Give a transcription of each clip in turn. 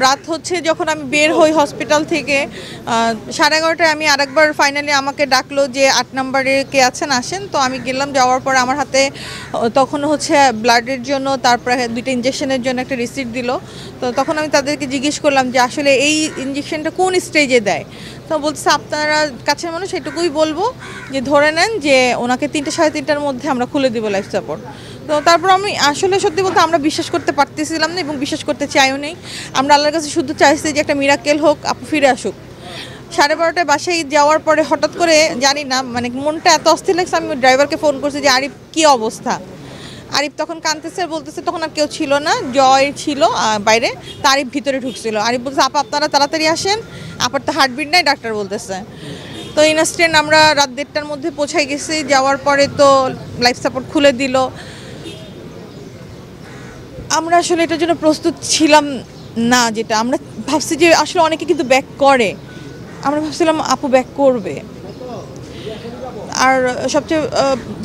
রাত হচ্ছে যখন আমি বের হই হসপিটাল থেকে 11:30টায় আমি আরেকবার ফাইনালি আমাকে ডাকলো যে ৮ নম্বরে কে আছেন আসেন। তো আমি গেলাম, যাওয়ার পর আমার হাতে তখন হচ্ছে ব্লাডের জন্য তারপরে 2টা ইঞ্জেকশনের জন্য একটা রিসিপ্ট দিল। তো তখন আমি তাদেরকে জিজ্ঞেস করলাম যে আসলে এই ইঞ্জেকশনটা কোন স্টেজে দেয়। তো বলছে আপনারা কাছের মানুষ এটুকুই বলবো যে ধরে নেন যে ওনাকে 3টা 3:30টার মধ্যে আমরা খুলে দিব লাইফ সাপোর্ট। তো তারপর আমি আসলে সত্যি বলতে আমরা বিশ্বাস করতে পারতেছিলাম না এবং বিশ্বাস করতে চাইও নেই। আমরা আল্লাহর কাছে শুধু চাইছি যে একটা মিরাকেল হোক, আপু ফিরে আসুক। 12:30টায় বাসায় যাওয়ার পরে হঠাৎ করে জানি না মানে মনটা এত অস্থির লাগছে, আমি ড্রাইভারকে ফোন করছি যে আরিফ কী অবস্থা। আরিফ তখন কাঁদতেছে, বলতেছে তখন আর কেউ ছিল না, জয় ছিল বাইরে। তা আরিফ ভিতরে ঢুকছিল। আরিফ বলছে আপা আপনারা তাড়াতাড়ি আসেন, আপার তো হার্টবিট নাই, ডাক্তার বলতেছে। তো ইনস্ট্যান্ট আমরা রাত 1:30টার মধ্যে পৌঁছাই গেছি। যাওয়ার পরে তো লাইফ সাপোর্ট খুলে দিল। আমরা আসলে এটার জন্য প্রস্তুত ছিলাম না, যেটা আমরা ভাবছি যে আসলে অনেকে কিন্তু ব্যাক করে, আমরা ভাবছিলাম আপু ব্যাক করবে। আর সবচেয়ে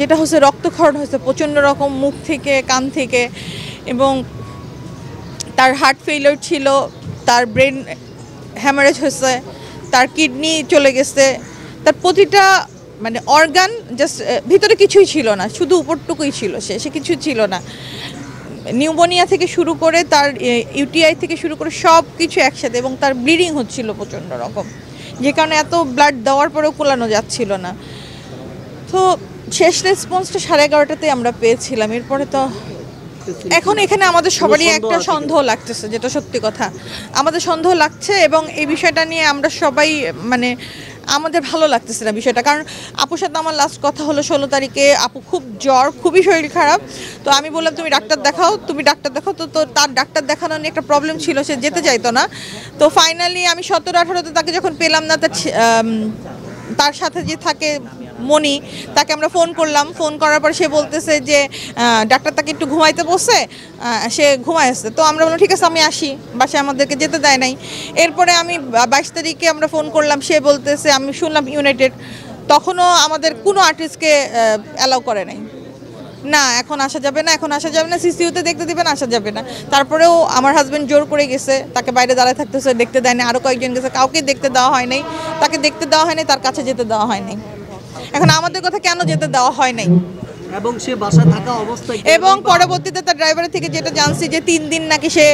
যেটা হচ্ছে রক্তক্ষরণ হয়েছে প্রচণ্ড রকম মুখ থেকে কান থেকে, এবং তার হার্ট ফেইলিওর ছিল, তার ব্রেন হ্যামারেজ হয়েছে, তার কিডনি চলে গেছে, তার প্রতিটা মানে অর্গান জাস্ট ভিতরে কিছুই ছিল না, শুধু উপরটুকুই ছিল, সে কিছু ছিল না। নিউমোনিয়া থেকে শুরু করে তার ইউটিআই থেকে শুরু করে সব কিছু একসাথে, এবং তার ব্লিডিং হচ্ছিল প্রচণ্ড রকম, যে কারণে এত ব্লাড দেওয়ার পরেও কোলানো যাচ্ছিল না। তো শেষ রেসপন্সটা 11:30টাতে আমরা পেয়েছিলাম। এরপরে তো এখন এখানে আমাদের সবারই একটা সন্দেহ লাগতেছে, যেটা সত্যি কথা আমাদের সন্দেহ লাগছে, এবং এই বিষয়টা নিয়ে আমরা সবাই মানে আমাদের ভালো লাগতেছে না বিষয়টা। কারণ আপুর সাথে আমার লাস্ট কথা হলো 16 তারিখে, আপু খুব জ্বর, খুবই শরীর খারাপ। তো আমি বললাম তুমি ডাক্তার দেখাও, তুমি ডাক্তার দেখাও। তো তার ডাক্তার দেখানো নিয়ে একটা প্রবলেম ছিল, সে যেতে চাইতো না। তো ফাইনালি আমি 17-18তে তাকে যখন পেলাম না, তার সাথে যে থাকে মনি, তাকে আমরা ফোন করলাম। ফোন করার পর সে বলতেছে যে ডাক্তার তাকে একটু ঘুমাইতে বসে, সে ঘুমায় আসছে। তো আমরা বললাম ঠিক আছে আমি আসি, বাসায় আমাদেরকে যেতে দেয় নাই। এরপরে আমি 22 তারিখে আমরা ফোন করলাম, সে বলতেছে আমি শুনলাম ইউনাইটেড। তখনও আমাদের কোনো আর্টিস্টকে অ্যালাউ করে নাই, না এখন আসা যাবে না, এখন আসা যাবে না, সিসিউতে দেখতে দিবেন, আসা যাবে না। তারপরেও আমার হাজব্যান্ড জোর করে গেছে, তাকে বাইরে দাঁড়ায় থাকতেছে, দেখতে দেয় না। আরও কয়েকজন গেছে, কাউকে দেখতে দেওয়া হয় নাই, তাকে দেখতে দেওয়া হয় নাই, তার কাছে যেতে দেওয়া হয় নাই। এখন আমাদের কথা কেন যেতে দেওয়া হয় নাই, এবং সে বাসা থাকা অবস্থায়, এবং পরবর্তীতে তার ড্রাইভারের থেকে যেটা জানছি যে 3 দিন নাকি সে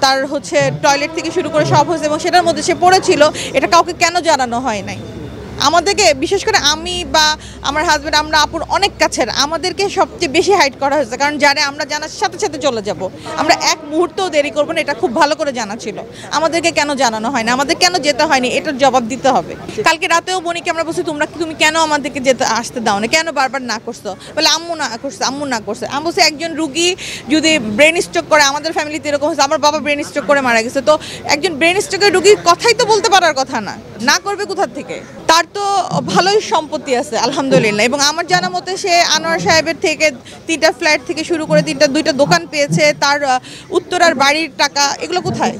তার হচ্ছে টয়লেট থেকে শুরু করে সব হয়েছে, এবং সেটার মধ্যে সে পড়েছিল। এটা কাউকে কেন জানানো হয় নাই আমাদেরকে, বিশেষ করে আমি বা আমার হাজব্যান্ড, আমরা আপুর অনেক কাছের, আমাদেরকে সবচেয়ে বেশি হাইড করা হয়েছে। কারণ যারা আমরা জানার সাথে সাথে চলে যাব, আমরা এক মুহূর্তও দেরি করবো না, এটা খুব ভালো করে জানা ছিল। আমাদেরকে কেন জানানো হয় না, আমাদের কেন যেতে হয়নি, এটার জবাব দিতে হবে। কালকে রাতেও বনিকে আমরা বলছি তুমি কেন আমাদেরকে আসতে দাও না, কেন বারবার না করছো, বলে আম্মু না করছে, আম্মু না করছে। আমি বলছি একজন রুগী যদি ব্রেন স্ট্রোক করে, আমাদের ফ্যামিলিতে এরকম হয়েছে, আমার বাবা ব্রেন স্ট্রোক করে মারা গেছে। তো একজন ব্রেন স্ট্রোকের রুগীর কথাই তো বলতে পারার কথা না, না করবে কোথা থেকে? তার তো ভালোই সম্পত্তি আছে আলহামদুলিল্লাহ, এবং আমার জানা মতে সে আনোয়ার সাহেবের থেকে 3টা ফ্ল্যাট থেকে শুরু করে 2টা দোকান পেয়েছে, তার উত্তরার বাড়ির টাকা, এগুলো কোথায়?